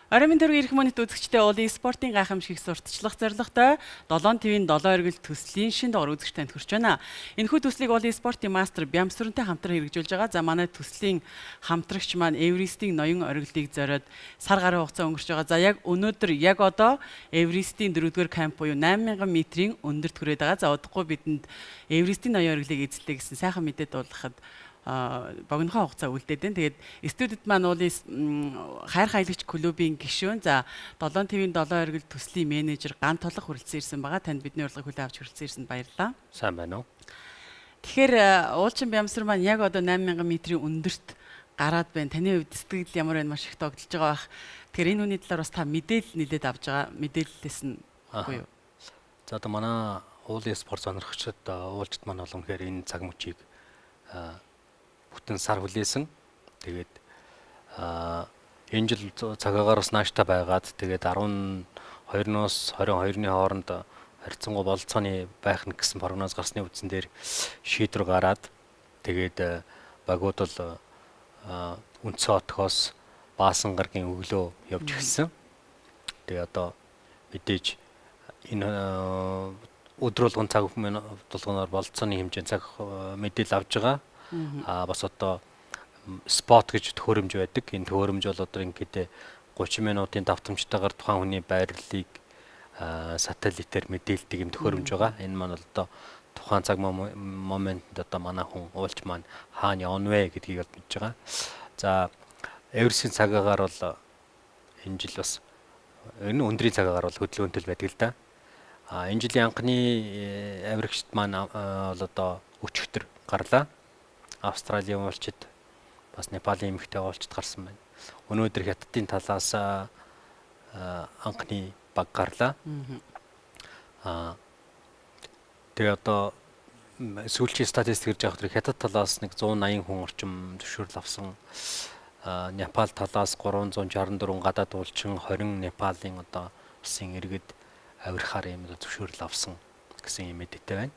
Оройн төргийн эрх монит үзэгчдээ уулын спортын гайхамшиг сурталчлах зорилготой 7 TV-ийн 7 оргил төслийн шин дугаар үзэгч танд хүрч байна. Энэхүү төслийг уулын спортын мастер Бямсүрэнтэй хамтран хэрэгжүүлж байгаа. За манай төслийн хамтрагч маань Эверестийн ноён оргилыг зориод сар гаруй хугацаа өнгөрч байгаа. За яг өнөөдөр яг одоо Эверестийн 4-р камп буюу 8000 метрийн өндөрт хүрээд байгаа. За удахгүй бидэнд Эверестийн ноён оргилыг эзэлдэг гэсэн сайхан мэдээ дуулгахад богинохоо хугацаа үлдээд байна. Тэгээд студид маань уулын хайр хаялагч клубын гишүүн за 7 TV-ийн 7 оргил төслийн менежер Ган Толох хүрэлцэн ирсэн байгаа. Танд бидний урилгыг хүлээн авч хүрэлцэн ирсэнд баярлалаа. Сайн байна уу? Тэгэхээр уулчин Бямсар маань яг одоо 8000 метрийн өндөрт гараад байна. Таны хувьд сэтгэл ямар байна? Маш их тогтолж байгаа бах. Тэгэхээр энэ хүний талаар бас та мэдээлэл нэлээд авж байгаа. Мэдээллээс нь үгүй юу? За одоо манай уулын спорт сонирхогчдод уулчт маань бол үнэхээр энэ цаг мөчийг бүтэн сар хүлээсэн. Тэгээд энэ жил цагаагаар бас нааштай байгаад тэгээд 12-оос 22-ны хооронд харьцангуй бололцооны байх нь гэсэн прогноз гарсны үндсэн дээр шийдвэр гараад тэгээд багууд бол үндсэн отгоос Баасан гарагийн өглөө явж эхэлсэн. Тэгээд одоо мэдээж энэ өдрөлгөн цаг тулгуур бололцооны хэмжээний цаг мэдээлэл авж байгаа. Бас одоо спот гэж төхөөрөмж байдаг. Энэ төхөөрөмж бол одоо ингээд 30 минутын давтамжтайгаар тухайн хүний байрлалыг сателлитээр мэдээлдэг юм төхөөрөмж байгаа. Энэ маань бол одоо тухайн цаг моментод одоо манай хүн уулч маань хаана явна вэ гэдгийг бол мэдж байгаа. За Эверестийн цагаагаар бол энэ жил бас энэ өндрийн цагаагаар бол хөдөлгөөнтэй байдаг л да. Энэ жилийн анхны авирагчд маань бол одоо өчигдөр гарлаа. Австралийн уулчид бас Непалийн эмэгтэй уулчид гарсан байна. Өнөөдөр Хятадын талаас анхны баг гарлаа. Тэгээ одоо сүүлчийн статистик гэж явах хэрэг Хятад талаас нэг 180 хүн орчим зөвшөөрөл авсан. Непал талаас 364 гадаад уулчин 20 Непалийн одоо улсын иргэд авирахаар юм зөвшөөрөл авсан гэсэн юм мэдээтэй байна.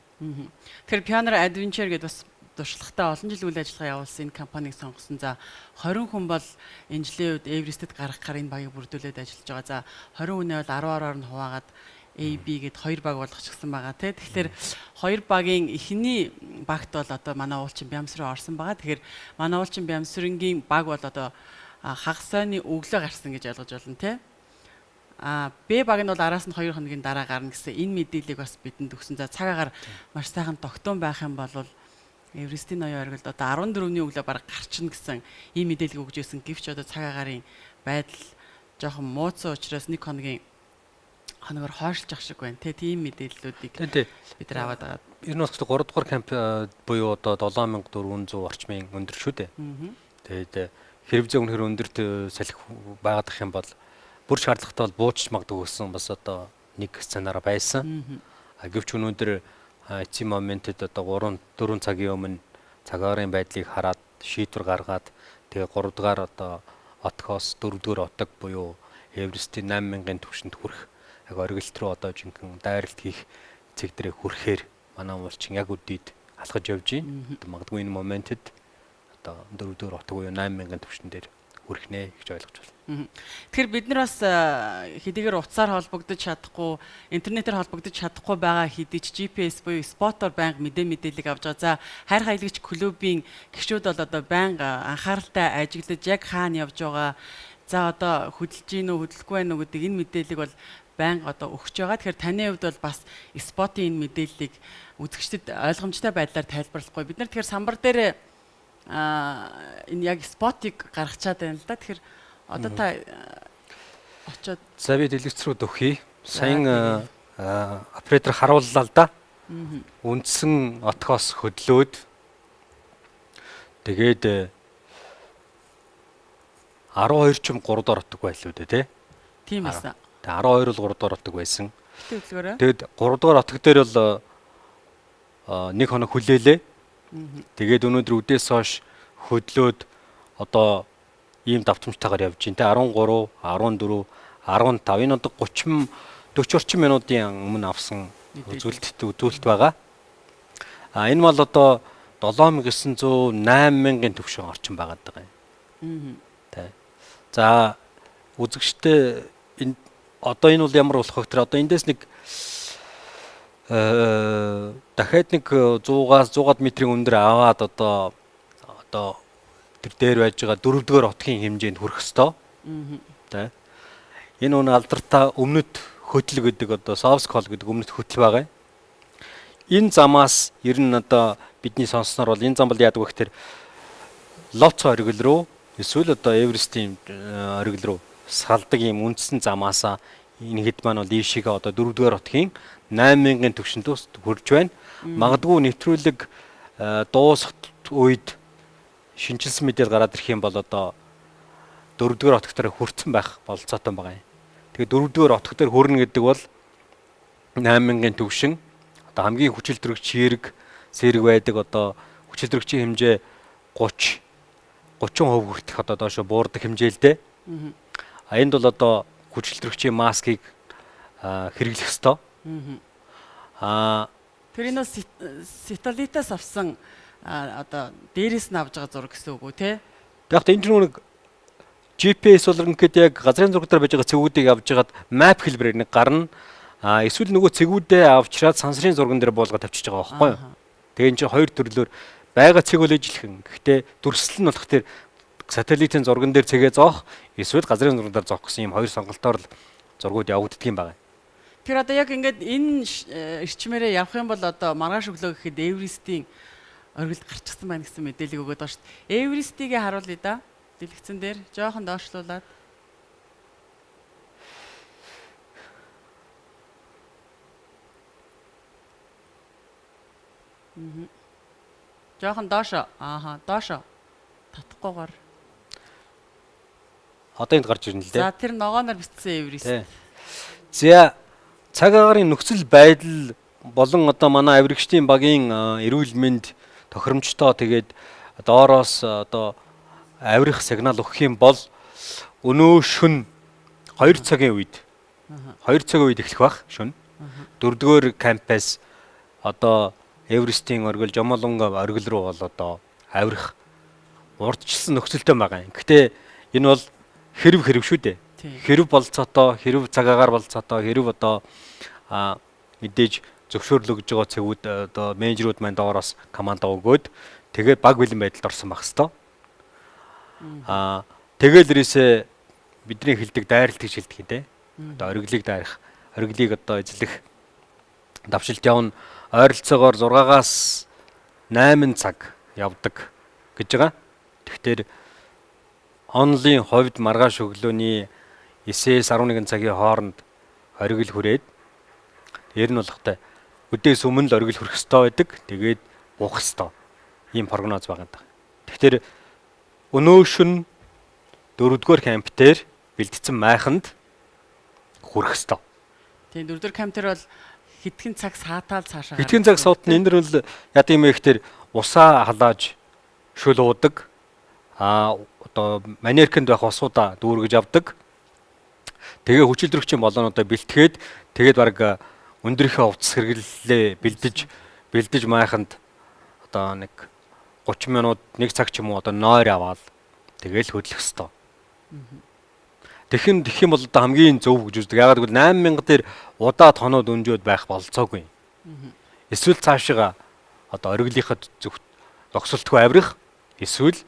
Тэгэхээр Pioneer Adventure гэдэг бас туршлагатай олон жил үйл ажиллагаа явуулсан энэ компанийг сонгосон. За 20 хүн бол энэ жилийн үед Эверестэд гаргахаар энэ багийг бүрдүүлээд ажиллаж байгаа. За 20 хүнээ бол 10-10-аар нь хуваагаад AB гэд 2 баг болгочихсон байгаа тий. Тэгэхээр 2 багийн эхний багт бол одоо манай уулчин Бямсрын орсон байгаа. Тэгэхээр манай уулчин Бямсрынгийн баг бол одоо хагас сайны өглөө гарсан гэж ойлгож байна тий. Б баг нь бол араас нь 2 хоногийн дараа гарна гэсэн энэ мэдээллийг бас бидэнд өгсөн. За цагаагаар маш сайхан тогтун байх юм бол Эверестийн ноён оргилд одоо 14-ний өглөө бараг гарчна гэсэн ийм мэдээлэл өгж ирсэн. Гэвч одоо цаг агарын байдал жоохон мууцсан учраас 1 хоногор хойшлж ах шиг байна. Тийм мэдээллүүдийг бид нар аваад байгаа. Ер нь бас 3 дугаар камп буюу одоо 7400 орчмын өндөр шүү дээ. Тэгээд хэрэгцээ үнэхээр өндөрт салхи байгаад ах юм бол бүр шаардлагатай бол буучж магадгүй гэсэн бас одоо нэг сценарий байсан. Гэвч өнөөдөр эцсийн моментод одоо 3-4 цагийн өмнө цагаарын байдлыг хараад шийдвэр гаргаад тэгээ 3 дугаар одоо отгоос 4 дугаар отог буюу Эверестийн 8000-ын түвшинд хүрэх яг оргилт руу одоо жинхэнэ дайралт хийх цэг дээрээ хүрэхээр манай уулчин яг үдийд алхаж явж байна. Магадгүй энэ моментод одоо 4 дугаар отог буюу 8000-ын түвшин дээр хүрэх нэ гэж ойлгож байна. Тэгэхээр бид нар бас хэдийгээр утсаар холбогдож чадахгүй, интернетээр холбогдож чадахгүй байгаа хэдий ч GPS буюу спотоор байнга мэдээллийг авч байгаа. За хайр хаялагч клубын гишүүд бол одоо байнга анхааралтай ажиглаж яг хаана явж байгаа. За одоо хөдөлж гин үү, хөдөлгүй байна уу гэдэг энэ мэдээллийг бол байнга одоо өгч байгаа. Тэгэхээр таны хувьд бол бас спотын энэ мэдээллийг үзэгчдэд ойлгомжтой байдлаар тайлбарлахгүй. Бид нар тэгэхээр самбар дээр энэ яг спотыг гаргачаад байна л да. Тэгэхээр одоо та очоод за би дэлгэц рүү дөхье. Саяхан оператор харууллаа л да. Үндсэн отгоос хөдлөөд тэгээд 12.3 доор отог байлгүй дээ тий. Тийм байсан. Тэгээд 12 бол 3 доор отог байсан. Тэгээд 3 дугаар отог дээр бол 1 хоног хүлээлээ. Тэгээд өнөөдөр үдээс хойш хөдлөөд одоо ийм давтамжтайгаар явж байна. 13, 14, 15 энэ одоо 40 орчим минутын өмнө авсан үзүүлэлт байгаа. Энэ бол одоо 7900 8000-ын түвшин орчим байгаад байгаа юм. За үзэгчтэй одоо энэ бол ямар болох вэ гэхээр одоо эндээс нэг дахиад нэг 100-аас 100-аад метрийн өндөр аваад одоо тэр дээр байж байгаа 4-р отгийн хэмжээнд хүрэх ёстой. Тэ. Энэ үнэ алдартай өмнөд хөтөл гэдэг одоо soft call гэдэг өмнөд хөтөл байгаа. Энэ замаас ер нь одоо бидний сонссноор бол энэ зам бол яадаг вэ гэхээр Лоц оргил руу эсвэл одоо Эверестийн оргил руу салдаг юм үндсэн замаасаа энэ хэд маань бол ийшээгээ одоо 4-р отгийн 8000-ын түвшинд хүрж байна. Магадгүй нэвтрүүлэг дуусах үед шинжилсэн мэдээлэл гараад ирэх юм бол одоо 4-р отог дээр хүрсэн байх болцоотой байгаа юм. Тэгээд 4-р отог дээр хүрнэ гэдэг бол 8000-ын түвшин одоо хамгийн хүчилтөрөгч зэрэг байдаг одоо хүчилтөрөгчийн хэмжээ 30% хүртэх одоо доошо буурдаг хэмжээлтэй. Энд бол одоо хүчилтөрөгчийн маскыг хэрэглэх ёстой. Тэр энэ сателлитаас авсан одоо дээрээс нь авж байгаа зураг гэсэн үг үү те? Тэгэхээр энэ нэг GPS бол ингээд яг газрын зураг дээр байж байгаа цэгүүдийг авж ягаад map хэлбэрээр нэг гарна. Эсвэл нөгөө цэгүүдээ авчраад сансрын зурган дээр буулгаад тавьчихж байгаа байхгүй юу? Тэгээ энэ чинь хоёр төрлөөр байгаа цэг бол ижилхэн. Гэхдээ дүрслэл нь болох тэр сателлитийн зурган дээр цэгээ зоох, эсвэл газрын зурган дээр зоох гэсэн юм хоёр сонголтоор л зургууд явагддаг юм байна. Тэр одоо яг ингээд энэ эрчмээрээ явах юм бол одоо маргааш өглөө гэхэд Эверестийн оргилд гарчихсан байна гэсэн мэдээлэл өгöd байгаа шүү дээ. Эверестигээ харуулъя да. Дэлгэцэн дээр жоохон доошлуулад. Жоохон доошо. Доошо. Татахгүйгээр. Одоо энд гарч ирнэ л дээ. За тэр ногооноор бичсэн Эверест. За цаг агаарын нөхцөл байдал болон одоо манай авирагчдын багийн эрүүл мэнд тохиромжтой тэгээд доороос одоо авирах сигнал өгөх юм бол өнөө шөнө 2 цагийн үед 2 цагийн үед эхлэх бах шөнө 4-р кампус одоо Эверестийн оргил Жомолонго оргил руу бол одоо авирах урдчилсан нөхцөлтэй байгаа юм. Гэхдээ энэ бол хэрв шүү дээ. Хэрв болцоотой, хэрв цаг агаар болцоотой, хэрв одоо мэдээж зөвшөөрлөг өгж байгаа цэгүүд одоо менежерүүд маань доороос команд өгөөд тэгээд баг бэлэн байдалд орсон байх хэвээр. Тэгэл ирээсээ бидний хэлдэг дайралт гэж хэлдэг юм те. Одоо ориглыг дайрах, ориглыг одоо эзлэх давшилт явна. Ойролцоогоор 6-аас 8 цаг явдаг гэж байгаа. Тэгэхээр онлын хувьд маргааш өглөөний 9-ээс 11 цагийн хооронд оргил хүрээд ер нь болохтой өдөөс өмнө л оргил хүрэх ёстой байдаг. Тэгээд буух ёстой. Ийм прогноз байгаа даа. Тэгэхээр өнөө шөнө 4-р камп дээр бэлдсэн майханд хүрэх ёстой. Тийм 4-р камп дээр бол хэдхэн цаг саатаал цаашаа. Хэдхэн цаг суудна энэ дэр бол яд юм бэ гэхээр усаа халааж шөл уудаг. Одоо манеркэнд байх усуудаа дүүргэж авдаг. Тэгээ хүчилтөрөгчийн болоонуудаа бэлтгээд тэгээд баг өндөрийнхөө хувцас хэрэглэлээ бэлдэж майханд одоо нэг 30 минут 1 цаг ч юм уу одоо нойр аваад тэгээл хөдлөх ёстой. Тэгэх юм бол одоо хамгийн зөв гэж үздэг. Ягаад гэвэл 8000 дээр удаа тоноод өнжөөд байх болцоогүй. Эсвэл цаашаа одоо ориглынхаа зогсолтгүй авирах, эсвэл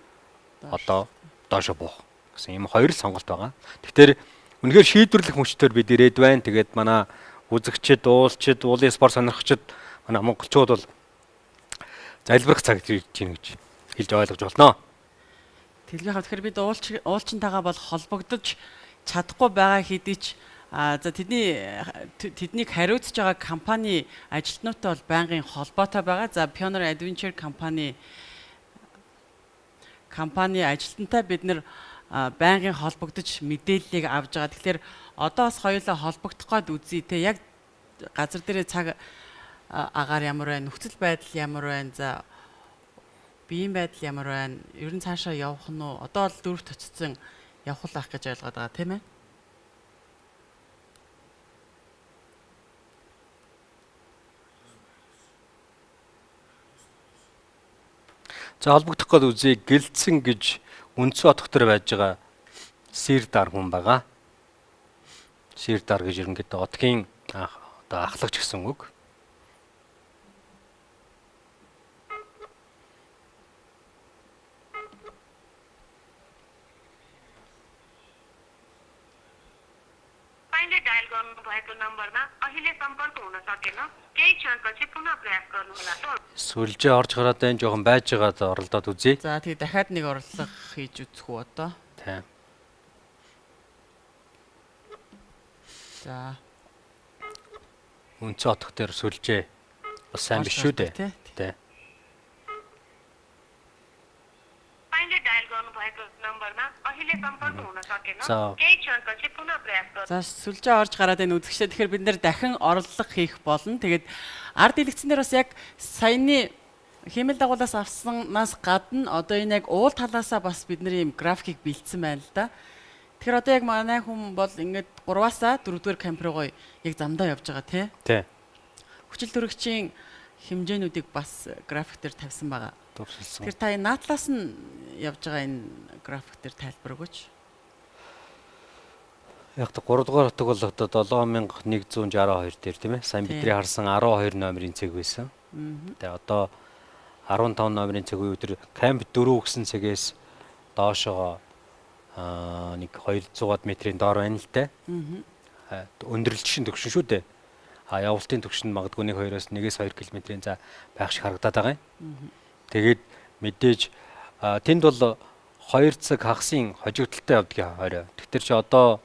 одоо доошо буух гэсэн ийм хоёр сонголт байгаа. Тэгэхээр үнэхээр шийдвэрлэх мөчтөөр бид ирээд байна. Тэгээд манай үзэгчид, уулчид, уулын спорт сонирхчид манай монголчууд бол залбирах цаг гэж хэлж ойлгож байна. Тэрний хавьд тэгэхээр бид уулчинтайгаа бол холбогдож чадахгүй байгаа хэдий ч за тэднийг хариуцж байгаа компани ажилтнуудтай бол байнгын холбоотой байгаа. За Pioneer Adventure компани ажилтнтай бид нэр байнгын холбогдож мэдээллийг авж байгаа. Тэгэхээр одоо бас хоёулаа холбогдох гээд үзье те. Яг газар дээрээ цаг агаар ямар байна, нөхцөл байдал ямар байна, за биеийн байдал ямар байна, ер нь цаашаа явах нь уу? Одоо л дөрөвт очсон явах л ах гэж ойлгоод байгаа тийм ээ. За холбогдох гээд үзье гэлцэн гэж Үндсэн хотох төр байж байгаа Сэрдар хүн байгаа. Сирдар гэж ерөнхийдөө одгийн одоо ахлагч гэсэн үг. तपाईँले डायल गर्नुभएको नम्बरमा अहिले सम्पर्क हुन सकेन। केही क्षणपछि पुनः प्रयास गर्नुहोला। Сүлжээ орж гараад байна. Жохон байж байгаад оролдоод үзье. За тэгээ дахиад нэг орлого хийж үзэх үү одоо. Тийм. За. Үнцэн отох дээр сүлжээ бас сайн биш шүү дээ. Тийм. तपाईँले डायल गर्नुभएको नम्बरमा अहिले सम्पर्क हुन सकेन। За. केही क्षणपछि पुनः प्रयास गर्नुहोला। За сүлжээ орж гараад энэ үзэгчтэй тэгэхээр бид нэр дахин орлого хийх болно. Тэгээд ард дэлгэцнэр бас яг саяны хэмэл дагуулаас авсанаас гадна одоо энэ яг уул талаасаа бас бидний юм графикийг бэлдсэн байна л да. Тэгэхээр одоо яг манай хүн бол ингээд 3-аас 4-р камер руу яг замдаа явж байгаа тий. Тийм. Хүчил төрөгчийн хэмжээнүүдийг бас график дээр тавьсан байгаа. Төвшилсөн. Тэгэхээр та энэ наадлаас нь явж байгаа энэ график дээр тайлбар өгөөч. Яг та 3 дугаар хотог бол одоо 7162 дээр тийм ээ. Сайн бидний харсан 12 номерын цэг байсан. Тэгээ одоо 15 номерын цэг үе өдөр камп 4 гэсэн цэгээс доошоо нэг 200-аад метрийн доор байна л дээ. Өндөрлөлтшин төгшин шүү дээ. Явуултын төгшин магадгүй 1-2 км-ийн за байх шиг харагдаад байгаа юм. Тэгээд мэдээж тэнд бол 2 цаг хагасын хожигдолтой явдаг орой. Тэгэхээр чи одоо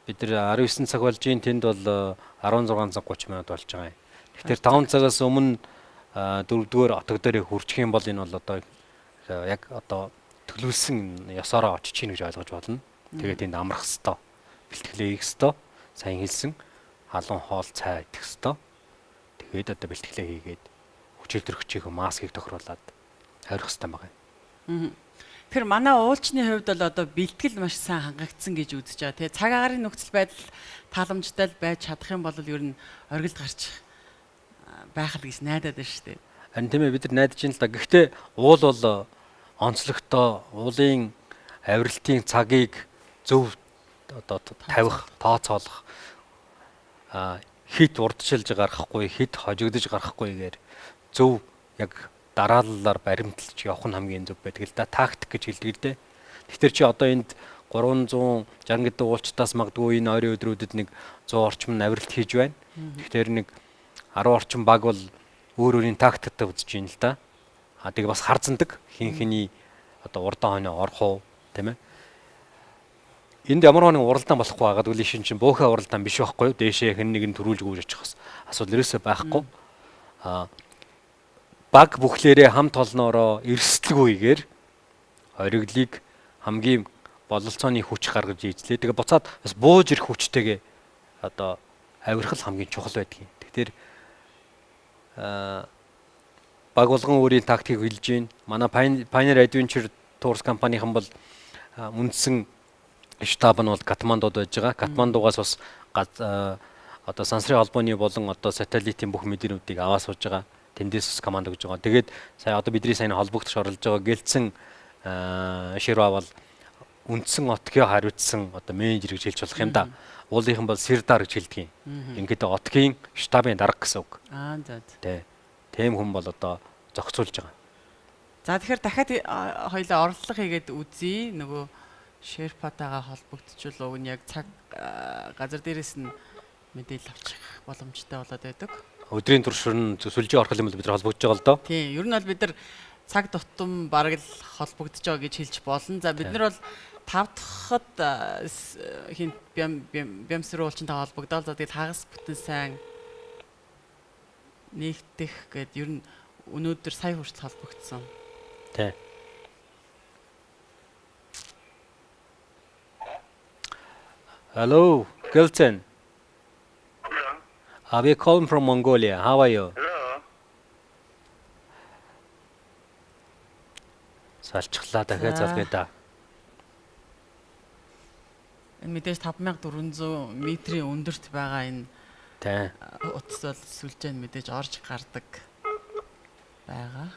бид нар 19 цаг болж ийн тэнд бол 16 цаг 30 минут болж байгаа юм. Тэгэхээр 5 цагаас өмнө 4-р отог дээр хүрчих юм бол энэ бол одоо яг одоо төлөвлөсөн ёсороо очиж чинь гэж ойлгож болно. Тэгээд тэнд амрах хэвээр, бэлтгэлээ хийх хэвээр, сайн хэлсэн халуун хоол цай идэх хэвээр. Тэгээд одоо бэлтгэлээ хийгээд хүчил төрөгчийн маскыг тохируулаад хорих хэвээр байгаа юм. Тэгэхээр манай уулчны хувьд бол одоо бэлтгэл маш сайн хангагдсан гэж үзэж байгаа. Тэгээ цаг агаарын нөхцөл байдал тааламжтай л байж чадах юм бол ер нь оргилд гарчих байх л гэж найдаад байна шүү дээ. Харин тийм ээ бид нар найдаж ин л да. Гэхдээ уул бол онцлогтой уулын авиралтын цагийг зөв одоо тавих, тооцоолох хит урдчилж гаргахгүй, хит хожигдож гарахгүйгээр зөв яг дарааллаар баримталж явах нь хамгийн зөв байдаг л да. Тактик гэж хэлдэг л дээ. Тэгэхээр чи одоо энд 360 гэдэг уулчтаас магадгүй энэ ойрын өдрүүдэд нэг 100 орчим авиралт хийж байна. Тэгэхээр нэг 10 орчим баг бол өөр өөрийн тактиктай үзэж ийн л да. Тэгээ бас харзандаг хин хиний одоо урдаан хойно орох уу тийм ээ. Энд ямар нэгэн уралдаан болохгүй байгаад үл шин чин бөөхөө уралдаан биш байхгүй юу? Дээшээ хэн нэгэн төрүүлж гүйж очих бас асуудал ерөөсөө байхгүй. Баг бүхлээрээ хамт олноороо эрсдэлгүйгээр хориглыг хамгийн бололцооны хүч гаргаж ийзлээ. Тэгээ буцаад бас бууж ирэх хүчтэйгээ одоо авирах л хамгийн чухал байдаг юм. Тэгэхээр баг болгон өөрийн тактикийг хэлж гин. Манай Pioneer Adventure Tours компанийн бол үндсэн штаб нь бол Катмандуд байж байгаа. Катмандугаас бас одоо сансрын холбооны болон одоо сателлитийн бүх мэдээлүүдийг аваа сууж байгаа. Тэндээс бас команд өгж байгаа. Тэгээд сая одоо бидний сайн холбогдож оролж байгаа Гэлцэн Ширва бол үндсэн отгийн хариуцсан одоо менежер гэж хэлж болох юм да. Уулынхан бол Сирдар гэж хэлдэг юм. Ингээд отгийн штабын дарга гэсэн үг. За. Тийм хүн бол одоо зохицуулж байгаа. За тэгэхээр дахиад хоёлаа орлого хийгээд үзье. Нөгөө Шерпатагаа холбогдчихвол уг нь яг цаг газар дээрээс нь мэдээлэл авчих боломжтой болоод байдаг. Өдрийн туршир сүлжээ орох юм бол бид нар холбогдож байгаа л доо. Тийм, ер нь бол бид нар цаг тутам бараг л холбогдож байгаа гэж хэлж болно. За бид нар бол 5 дахад хин бямсруу уулчтайгаа холбогдоод за тэгэл хагас бүтэн сайн нэгдэх гэд ер нь өнөөдөр сая хүртэл холбогдсон. Тий. Hello, Gilton. Hello. We calling from Mongolia. How are you? Hello. Салчглаа дахиад залгая да. Энэ мэдээж 5400 метрийн өндөрт байгаа энэ Тий. утас бол сүлжээ нь мэдээж орж гардаг байгаа.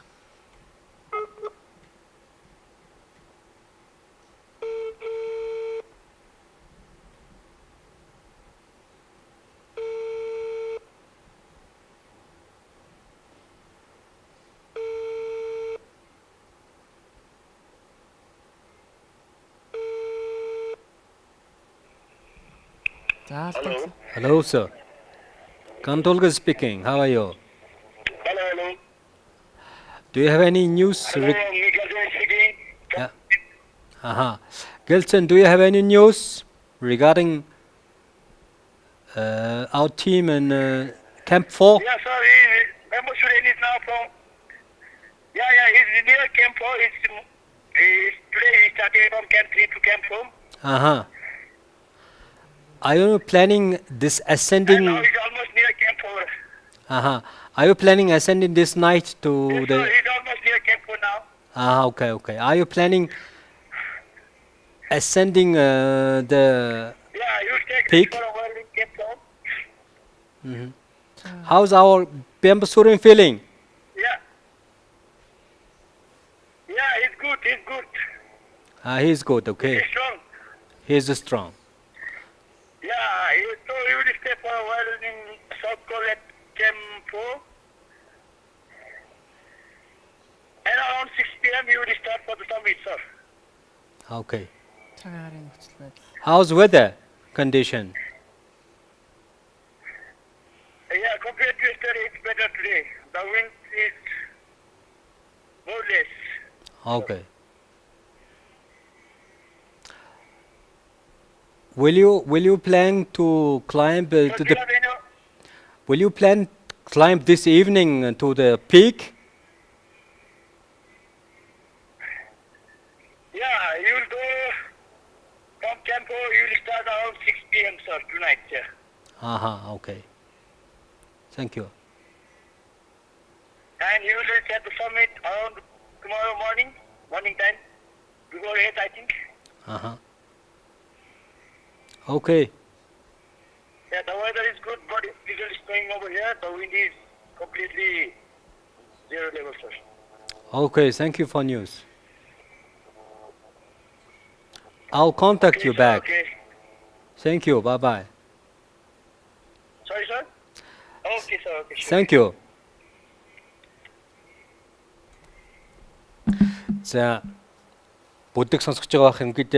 За алдаа. Hello, sir. Kantolga speaking. How are you? Hello. Do you have any news? Hello, Miguel speaking. Yeah. Gelson, do you have any news regarding our team in Camp 4? Yeah, sir. Member Sudan is now from. Yeah, he's near Camp 4. Today he started from Camp 3 to Camp 4. Are you planning this And ascending? now he's almost near Camp 4. Are you planning ascending this night to Yes, sir, the? he's almost near Camp 4 now. Okay. Are you planning ascending the? Yeah, you take Peak? for a while in Camp 4. How's our Bambusurin feeling? Yeah. Yeah, he's good. He's good. Okay, He's strong. he's strong. Yeah, so he will stay for a while in South Korea at Camp 4. And around 6 p.m. he will start for the summit, sir. Okay. цагаарын нөхцөл байдал. How's weather condition? Yeah, compared to yesterday, it's better today. The wind is more or less. Okay. Will you plan to climb So to do you the? have any? Will you plan climb this evening to the peak? Yeah, you will go from Camp 4, you will start around 6 p.m. sir, tonight, yeah. Okay. Thank you. And you will reach at the summit around tomorrow morning time, before 8 I think. Okay. Yeah, the weather is good, but it's little snowing over here. The wind is completely zero level, sir. Okay. Thank you for news. I'll contact you sir, back. Okay. Thank you. Bye bye. Sorry, sir? Okay, sir. Okay, sure. Thank you. За бүдэг сонсож байгаа бах ингээд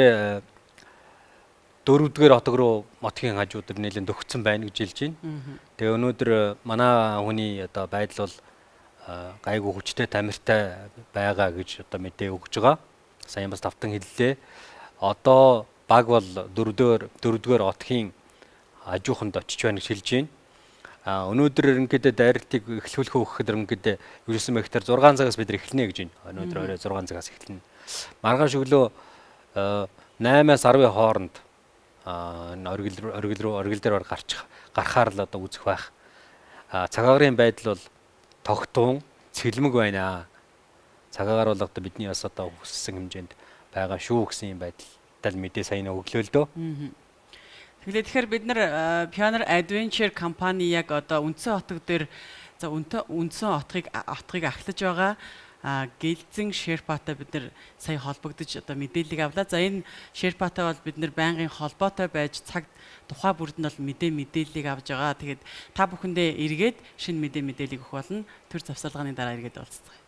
дөрөвдүгээр хотог руу мотгийн хажууд нэлээд өгцөн байна гэж хэлж байна. Тэгээ өнөөдөр манай хүний одоо байдал бол гайгүй хүчтэй тамиртай байгаа гэж одоо мэдээ өгж байгаа. Саяхан бас давтан хэллээ. Одоо баг бол дөрөвдүгээр хотгийн хажууханд очиж байна гэж хэлж байна. Өнөөдөр ингээд дайралтыг эхлүүлэх өгөхөд ингээд ерөөсөн мэгтэр 6 цагаас бид эхэлнэ гэж байна. Өнөөдөр орой 6 цагаас эхэлнэ. Маргааш өглөө 8-аас 10-ийн хооронд оргил дээр гарахаар л одоо үзэх байх. Цагаагаар байдал бол тогтун цэлмэг байна. Цагаагаар бол одоо бидний бас одоо хүссэн хэмжээнд байгаа шүү гэсэн юм байдал мэдээ сайн өглөө л дөө. Тэгэхээр бид нар Pioneer Adventure компани яг одоо үндсэн хотог дээр за үндсэн хотыг ахлаж байгаа гэлзэн Шерпатай бид нар сая холбогдож одоо мэдээллийг авлаа. За энэ Шерпатай бол бид нар байнгын холбоотой байж цаг тухай бүрд нь бол мэдээллийг авж байгаа. Тэгээд та бүхэндээ эргээд шинэ мэдээллийг өгөх болно. Төр завсарлагын дараа эргээд уулзцгаая.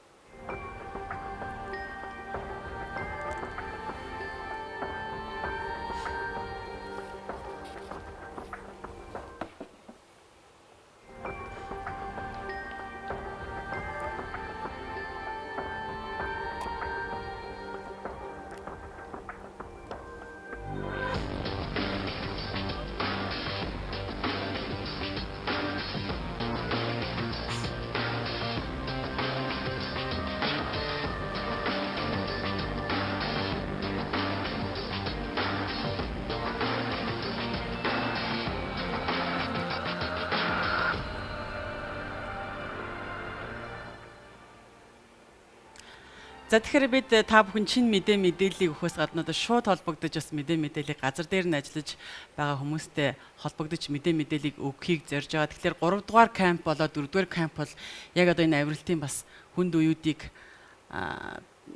За тэгэхээр бид та бүхэн чин мэдээллийг өгөхөөс гадна одоо шууд холбогдож бас мэдээллийг газар дээр нь ажиллаж байгаа хүмүүстэй холбогдож мэдээллийг өгөхийг зорж байгаа. Тэгэхээр 3 дугаар камп болоод 4 дугаар камп бол яг одоо энэ авиралтын бас хүнд үеүүдийг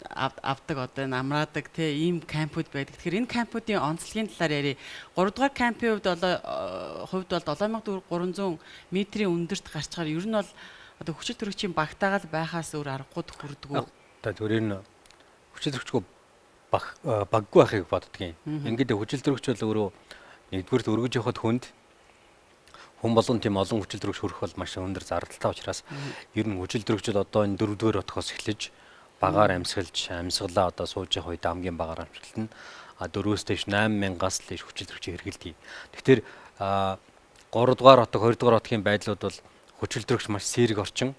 авдаг одоо энэ амраадаг ийм кампууд байдаг. Тэгэхээр энэ кампуудын онцлогийн талаар ярив. 3 дугаар кампын хувьд бол 7300 метрийн өндөрт гарчгаар ер нь бол одоо хүчит төрөгчийн багтаагаал байхаас өөр аргагүй хүрдэггүй. Тэрээр нь хүчил төрөгчгүй баггүй байхыг боддгийн. Ингээд хүчил төрөгч бол өөрөө нэгдүгээр өргөж явахад хүн болгон тийм олон хүчил төрөгч хүрэх бол маш өндөр зардалтай учраас ер нь хүчил төрөгчд одоо энэ 4-р отгоос эхлэж багаар амьсгалаа одоо сууж явах үед хамгийн багаар амжилтна. 4-өөс дээш 8000-аас л дээш хүчил төрөгч хэрэгэлдэг. Тэгэхээр 3-р отог 2-р отгийн байдлууд бол хүчил төрөгч маш сэрэг орчин.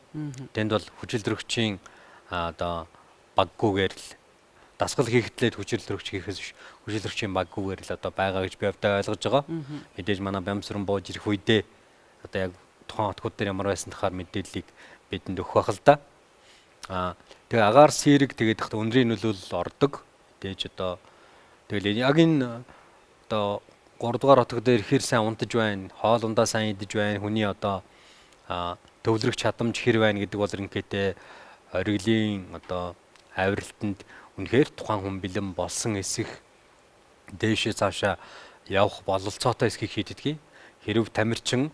Тэнд бол хүчил төрөгчийн одоо баггүйгээр л дасгал хийхтлээд хүчил төрөгч хийхээс биш хүчил төрөгчийн баггүйгээр л одоо байгаа гэж би өвдөө ойлгож байгаа. Мэдээж манай Бямсран бууж ирэх үедээ одоо яг тухайн хотгууд дээр ямар байсан тахаар мэдээллийг бидэнд өгөх байх л да. Тэгээ агаар сэрэг тэгээд хат өндрийн нөлөөлөл ордог. Мэдээж одоо тэгэл яг энэ одоо 3-р отог дээр хэр сайн унтаж байна, хоол ундаа сайн идэж байна, хүний одоо төвлөрөх чадамж хэр байна гэдэг бол ингээдээ ориглын одоо авиралтанд үнэхээр тухайн хүн бэлэн болсон эсэх дээшээ цаашаа явах бололцоотой эсхийг хийдэггүй. Хэрв тамирчин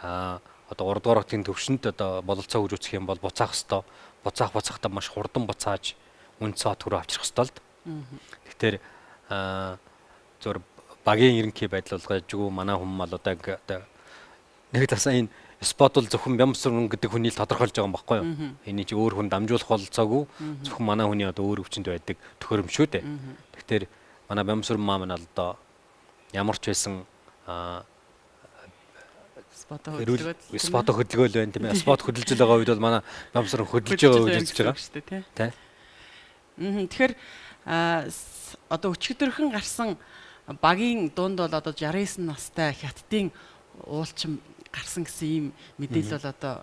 одоо 3-р отгийн төвшөнд одоо бололцоо гэж үзэх юм бол буцаах ёстой. Буцаахтаа маш хурдан буцааж үнцэн хот руу авчрах ёстой л. Тэгэхээр зур багийн ерөнхий байдал болгоожгүй манай хүмүүс мал одоо нэг тасаа энэ спот бол зөвхөн Бямсран гэдэг хүний л тодорхойлж байгаа юм баггүй юу? Энийг чи өөр хүн дамжуулах бололцоогүй зөвхөн манай хүний одоо өөр өвчнөд байдаг төхөөрөм шүү дээ. Тэгэхээр манай Бямсран маань одоо ямар ч байсан спот хөдөлгөөл байна тийм ээ. Спот хөдөлж байгаа үед бол манай Бямсран хөдөлж байгаа үед үзэж байгаа шүү дээ тий. Тэгэхээр одоо өчигдөрхөн гарсан багийн дунд бол одоо 69 настай хятадын уулчин гарсан гэсэн ийм мэдээлэл бол одоо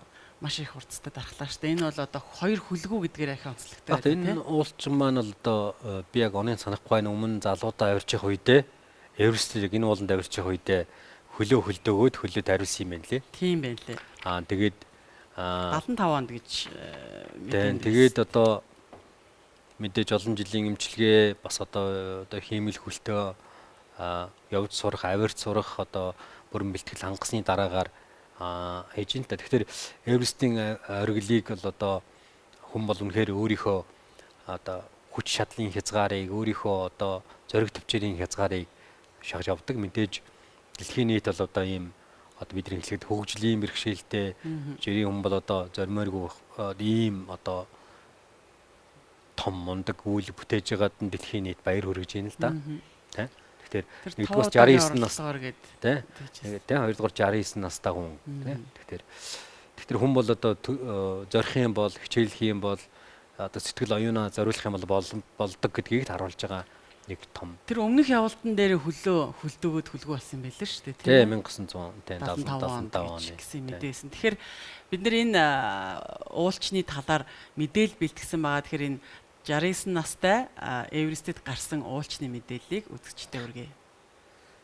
маш их хурцтай дарахлаа шүү дээ. Энэ бол одоо 2 хүлгүү гэдгээр ахиа онцлогтой байна тийм. Энэ уулчин маань бол одоо би яг онын санахгүй байна. Өмнө залуудаа авирчих үедээ Эверестийг энэ ууланд авирчих үедээ хөлөө хөлдөөгөөд хөлөө тариулсан юм байна лээ. Тийм байна лээ. Тэгээд 75 онд гэж мэдээ. Тэгээд одоо мэдээж олон жилийн эмчилгээ бас одоо хиймэл хөлтөө явж сурах, авирт сурах одоо бүрэн бэлтгэл хангасны дараагаар хийж ин та. Тэгэхээр Эверестийн ориглыг бол одоо хүн бол үнэхээр өөрийнхөө одоо хүч чадлын хязгаарыг, өөрийнхөө одоо зориг төвчээрийн хязгаарыг шахаж явдаг. Мэдээж дэлхийн нийт бол одоо ийм одоо бидний хэлэхэд хөгжлийн бэрхшээлтэй жирийн хүн бол одоо зоримооргүй ийм одоо том мундаг үйл бүтээж байгаад нь дэлхийн нийт баяр хүргэж байна л да. Тэ. Тэгэхээр нэгдүгээр 69 нас тий. Тэгээд 2дугаар 69 настай хүн тий. Тэгэхээр хүн бол одоо зорих юм бол хичээлэх юм бол одоо сэтгэл оюунаа зориулах юм бол болдог гэдгийг харуулж байгаа нэг том. Тэр өмнөх явуултан дээр хөлдөөгөөд хөлгөө болсон юм байл шүү дээ тий. 1900 тий 75 оны гэсэн мэдээсэн. Тэгэхээр бид нар энэ уулчны талаар мэдээлэл бэлтгэсэн байгаа. Тэгэхээр энэ 69 настай Эверестэд гарсан уулчны мэдээллийг үзэгчтэй хүргэе.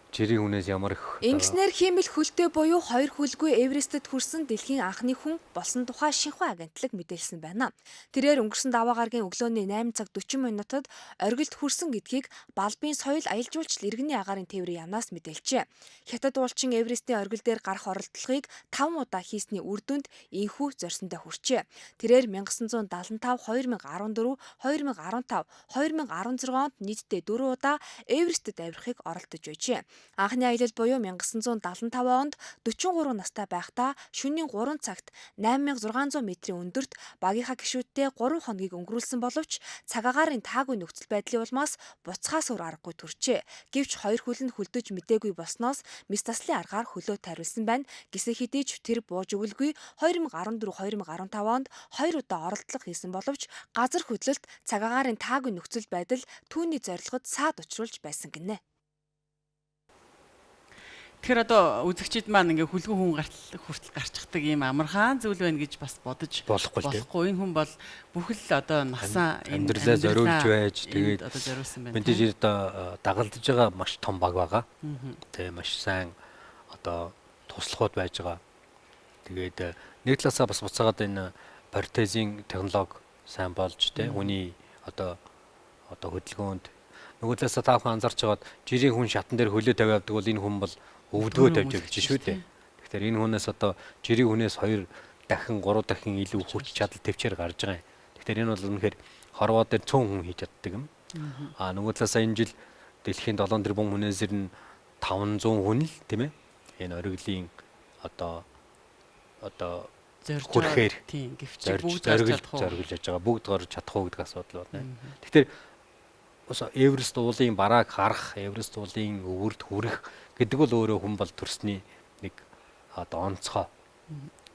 Жирийн хүнээс ямар их Ингэснээр хиймэл хөлтэй буюу 2 хүлгүй Эверестэд хүрсэн дэлхийн анхны хүн болсон тухай шинхүү агентлаг мэдээлсэн байна. Тэрээр өнгөрсөн даваа гарагийн өглөөний 8 цаг 40 минутад оргилд хүрсэн гэдгийг Балбын соёл аялал жуулчлал иргэний агаарын тээврийн яамнаас мэдээлжээ. Хятад уулчин Эверестийн оргил дээр гарах оролдлогыг 5 удаа хийсний үр дүнд инхүү зорьсондоо хүрчээ. Тэрээр 1975, 2014, 2015, 2016 онд нийтдээ 4 удаа Эверестэд авирахыг оролдож байжээ. Анхны аялал буюу 1975 онд 43 настай байхдаа шөнийн 3 цагт 8600 метрийн өндөрт багийнхаа гишүүдтэй 3 хоногийг өнгөрүүлсэн боловч цагаагаарын таагүй нөхцөл байдлын улмаас буцхаас өөр аргагүй төрчээ. Гэвч 2 хөл нь хөлдөж мэдээгүй болсноос мис таслын аргаар хөлөө тариулсан байна. Гэсэн хэдий ч тэр бууж өгөлгүй 2014-2015 онд 2 удаа оролдлого хийсэн боловч газар хөдлөлт цагаагаарын таагүй нөхцөл байдал түүний зорилгод саад учруулж байсан гинэ. Тэгэхээр одоо үзэгчид маань ингээ хүлгүү хүн хүртэл гарчдаг ийм амархан зүйл байна гэж бас бодож болохгүй. Энэ хүн бол бүхэл одоо насаа амьдралаа зориулж байж тэгээд одоо зориулсан байна. Мэдээж дагалдж байгаа маш том баг байгаа. Тэгээ маш сайн одоо туслахуд байж байгаа. Тэгээд нэг талаасаа бас буцаагаад энэ протезийн технологи сайн болж тэ хүний одоо хөдөлгөөнд нөгөө талаасаа та бүхэн анзарч байгаад жирийн хүн шатан дээр хөлөө тавиад бол энэ хүн бол өвдгөө тавьж байгаа гэж шүү дээ. Тэгэхээр энэ хүнээс одоо жирийн хүнээс 2 дахин 3 дахин илүү хүч чадал төвчээр гарч байгаа юм. Тэгэхээр энэ бол үнэхээр хорвоо дээр 100 хүн хийж чаддаг юм. Нөгөө талаасаа энэ жил дэлхийн 7 тэрбум хүнээс ирнэ 500 хүн л тийм ээ. Энэ оргилийн одоо зорж хүрэхээр тийм гэвч бүгд бүгд зорж чадах уу? зориглож яаж байгаа бүгд гарч чадах уу гэдэг асуудал байна. Тэгэхээр ус Эверест уулын барааг харах, Эверест уулын өвөрт хүрэх гэдэг бол өөрөө хүн бол төрсний нэг одоо онцгой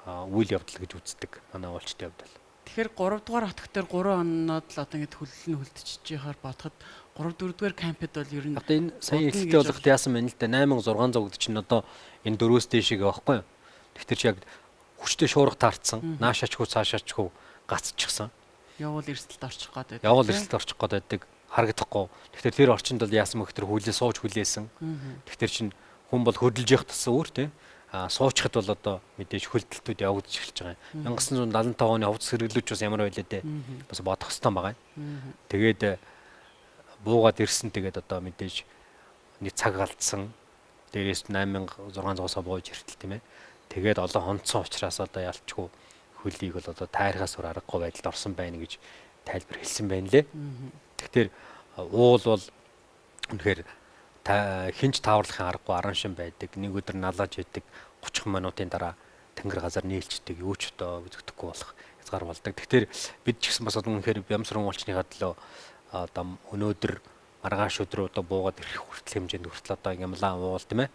үйл явдал гэж үздэг манай уулчдын хувьд бол. Тэгэхээр 3 дугаар хотог дээр 3 оноод л одоо ингэж хүлэлн хөлтөж байхаар бодоход 3 4 дугаар кампэд бол ер нь Одоо энэ сая Удна эцэлтэй гэж болгоход яасан байна л да 8600 гэдэг чинь одоо энэ дөрөвс дэшигээ байхгүй юу? Тэгэхээр чи яг хүчтэй шуурга таарцсан, наашаачгүй цаашаачгүй гацчихсан. явуул эрсдэлд орчих гээд байдаг. Явал эрсдэлд орчих гээд байдаг, харагдахгүй. Тэгэхээр тэр орчинд бол яасан мөхтөр хүлээ сууж хүлээсэн. Тэгэхээр чин хүн бол хөдөлж явах туссан өөр тийм. Суучхад бол одоо мэдээж хөлдөлтүүд явагдаж эхэлж байгаа юм. 1975 оны хувцас хэрэглүүч бас ямар байлаа дээ. Бас бодох хэрэгтэй байгаа юм. Тэгээд буугаад ирсэн тэгээд одоо мэдээж нэг цаг алдсан. Дээрээс 8600-аас бууж иртэл тийм ээ. Тэгээд олон хонцсон учраас одоо ялчгүй хөлийг бол одоо тайргаас өөр аргагүй байдалд орсон байна гэж тайлбар хэлсэн байна лээ. Тэгэхээр уул бол үнэхээр хинж тааварлахын аргагүй аран шин байдаг. Нэг өдөр налаж идэг 30 минутын дараа тэнгэр газар нийлждэг. Юу ч одоо үзэгдэхгүй болох хязгаар болдог. Тэгэхээр бид ч гэсэн бас үнэхээр бямсрын уулчныхаа төлөө одоо өнөөдөр маргааш өдрөө одоо буугаад ирэх хүртэл хэмжээнд хүртэл одоо ямлаа уул тийм ээ.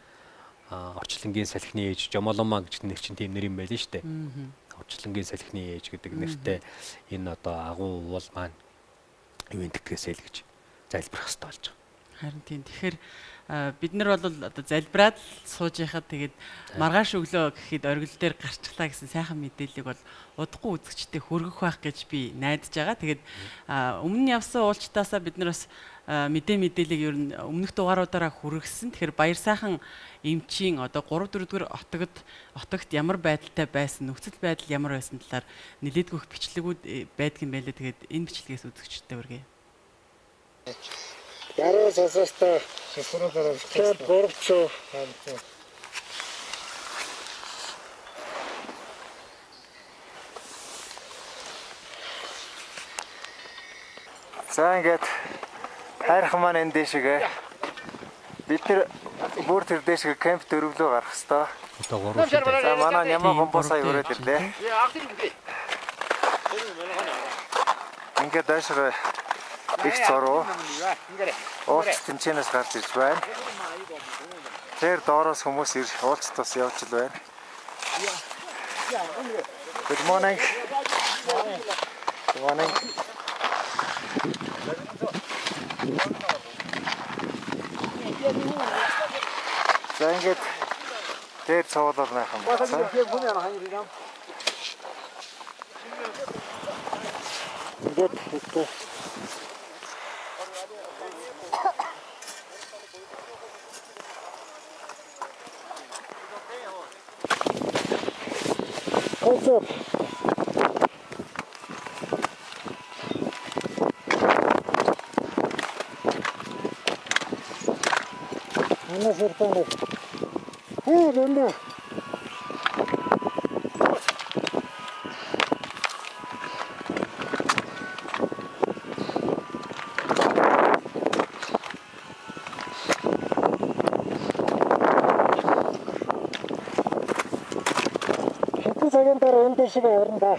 Орчлонгийн салхины ээж Жомолома гэж нэр чинь тийм нэр юм байл нь шүү дээ. Орчлонгийн салхины ээж гэдэг нэртэй энэ одоо агуу уул маань юу ингэдгээсэй л гэж залбирах хэрэгтэй болж байгаа. Харин тийм. Тэгэхээр бид нар бол одоо залбираад сууж яхад тэгээд маргааш өглөө гэхэд оргил дээр гарчлаа гэсэн сайхан мэдээллийг бол удахгүй үзэгчтэй хүргэх байх гэж би найдаж байгаа. Тэгээд өмнө явсан уулчтаасаа бид нар бас мэдээллийг ер нь өмнөх дугааруудаараа хүргэсэн. Тэгэхээр баяр сайхан эмчийн одоо 3 4 дугаар отогт ямар байдалтай байсан, нөхцөл байдал ямар байсан талаар нэлээдгүйх бичлэгүүд байдгийн байлээ. Тэгээд энэ бичлэгээс үзэгчтэй хүргэе. Яруу сасаста шифруудаар борчоо. За ингээд хайрхан маань энэ дэшигээ бид нар бүр тэр дэшигээ камп дөрвөлөө гарах хэвээр. Одоо 3 шидэ. За манай няма компосаа өрөөд ирлээ. Ингээд дэшигээ их зуруу. Уулч тэнцэнээс гарч ирж байна. Тэр доороос хүмүүс уулч тус явж л байна. Good morning. Good morning. За ингээд дээр цоолол байх юм байна. Ингээд What's up? Ana sertane. Hey, dönde. Цагаан дараа энэ дэшигээ явна да.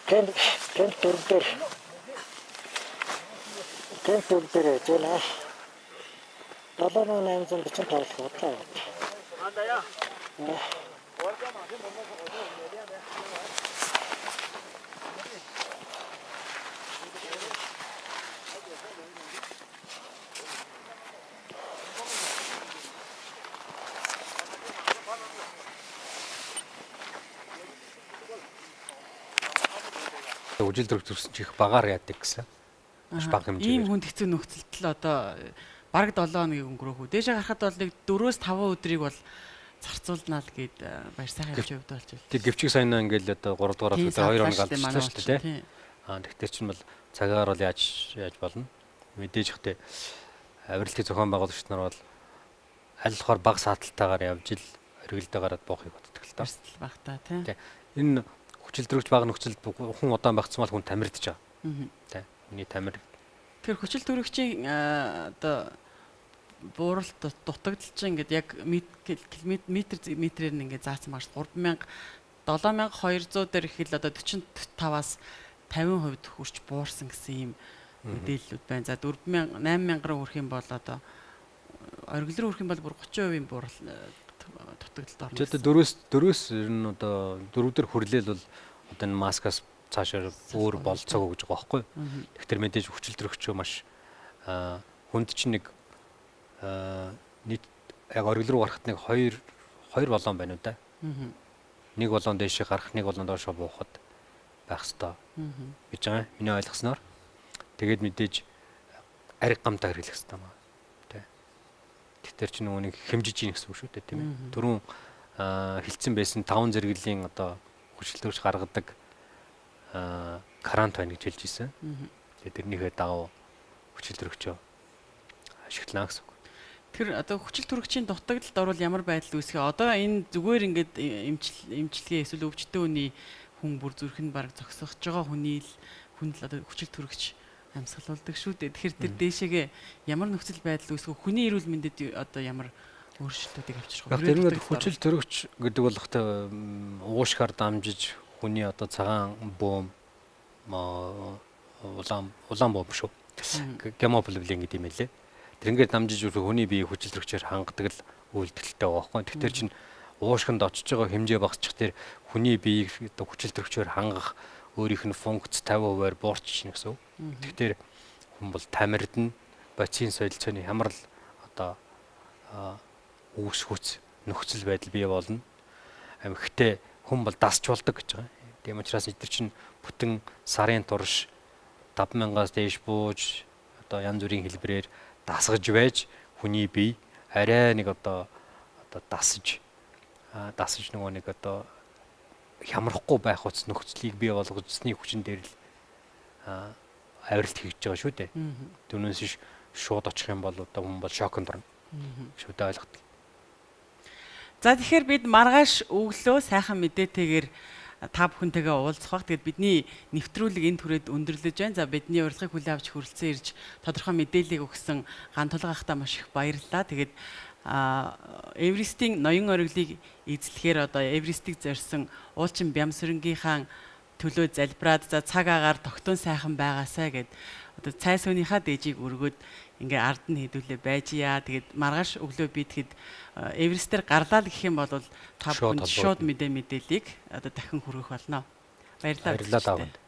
Кемп дээр жина. 7845 бодлоо. Андая. Үжил дөрөв төрсөн чих багаар яадаг гэсэн. Маш бага хэмжээгээр. Ийм хүнд хэцүү нөхцөлд одоо бараг 7 хоногийн өнгөрөөх үү. Дээшээ гарахад бол нэг 4-5 өдрийг бол зарцуулнаа л гээд баяр сайхан хэмжээ өвд болж байна. Тэг гэвчиг сайнаа ингээл одоо 3 дугаар хөлөөр 2 хоног алдчихлаа шүү дээ тий. Тэгтэр чинь бол цагаагаар бол яаж болно. Мэдээж ихтэй авиралтын зохион байгуулагч нар бол аль болохоор бага сааталтайгаар явж ил оргилдөө гараад боохыг боддог л доо. Эрсдэл баг та тий. Тий. Энэ хүчил төрөгч бага нөхцөлд хүн удаан багцсан бол хүн тамирдж байгаа. Тий. Хүний тамир. Тэр хүчил төрөгчийн одоо бууралт дутагдал чинь ингээд яг метрээр нь ингээд заасан багш 7200 дээр их л одоо 45-аас 50% хүрч буурсан гэсэн юм мэдээллүүд байна. За 4000 8000 руу хүрэх юм бол одоо оргил руу хүрэх юм бол бүр 30% буурал дутагдалд орно. Тэгээд дөрөөс ер нь одоо дөрөвдөр хүрлээл бол одоо энэ маскаас цаашаа бүр болцоог гэж байгаа байхгүй. Тэгэхээр мэдээж хүчил төрөгчөө маш хүнд чинь нэг нийт яг оргил руу гарахад нэг 2 болон байна уу да. Нэг болон дээшээ гарах, нэг болон доошоо буухад байх ёстой гэж байгаа. Миний ойлгосноор. Тэгээд мэдээж ариг гамтаа хэрэглэх ёстой маа. Тэ. Тэр чинь нөгөө нэг хэмжиж ийн гэсэн үг шүү дээ, тийм ээ. Түрүүн хилцэн байсан 5 зэрэглэлийн одоо хүчил төрөгч гаргадаг карант байна гэж хэлж ирсэн. Тэгээд тэрнийхээ дагуу хүчил төрөгчөө ашиглана гэсэн үг. Тэр одоо хүчил төрөгчийн дутагдалд орвол ямар байдал үүсгэх? Одоо энэ зүгээр ингээд эмчилгээ эсвэл өвчтөн хүний хүн бүр зүрх нь бараг зогсож байгаа хүний л хүнд л одоо хүчил төрөгч амьсгалуулдаг шүү дээ. Тэгэхээр тэр дээшээгээ ямар нөхцөл байдал үүсгэх? Хүний эрүүл мэндэд одоо ямар өөрчлөлтүүдийг авчрах вэ? Тэр хүчил төрөгч гэдэг бол ихтэй уушгаар дамжиж хүний одоо цагаан бөөм улаан бөөм шүү. Гемоглобин гэдэг юм лээ. Тэр ингээд дамжиж хүний бие хүчил төрөгчөөр хангадаг л үйлдэлтэй байгаа байхгүй. Тэгэхээр чинь уушгинд очиж байгаа хэмжээ багасчих тэр хүний биеийг одоо хүчил төрөгчөөр хангах өөрийнх нь функц 50%-аар буурчихна гэсэн үг. Тэгэхээр хүн бол тамирдна, бацийн солилцооны хямрал одоо үүсгүүц нөхцөл байдал бий болно. Гэхдээ хүн бол дасч болдог гэж байгаа. Тийм учраас эдгээр чинь бүтэн сарын турш 5000-аас дээш бууж одоо янз бүрийн хэлбэрээр дасгаж байж хүний бие арай нэг одоо дасж нөгөө нэг одоо хямрахгүй байх утас нөхцөлийг бий болгосны хүчин дээр л авиралт хийж байгаа шүү дээ. Түүнээс ш шууд очих юм бол одоо хүн бол шоконд орно. Шүү дээ ойлгох. За тэгэхээр бид маргааш өглөө сайхан мэдээтэйгээр та бүхэнтэйгээ уулзах баг. Тэгээд бидний нэвтрүүлэг энэ түрээд өндөрлөж байна. За бидний урилгыг хүлээн авч хүрэлцэн ирж тодорхой мэдээллийг өгсөн Гантулга ахтай маш их баярлалаа. Тэгээд Эверестийн ноён ориглыг эзлэхээр одоо Эверестийг зорьсон уулчин Бямсүрэнгийнхаа төлөө залбираад за цаг агаар тогтун сайхан байгаасай гэд одоо цай сүүнийхаа дээжийг өргөөд ингээ ард нь хэдүүлээ байжия. Тэгээд маргааш өглөө би тэгэхэд Эверестээр гарлаа л гэх юм бол та бүхэнд шууд мэдээллийг одоо дахин хүргэх болно. Баярлалаа. Баярлалаа.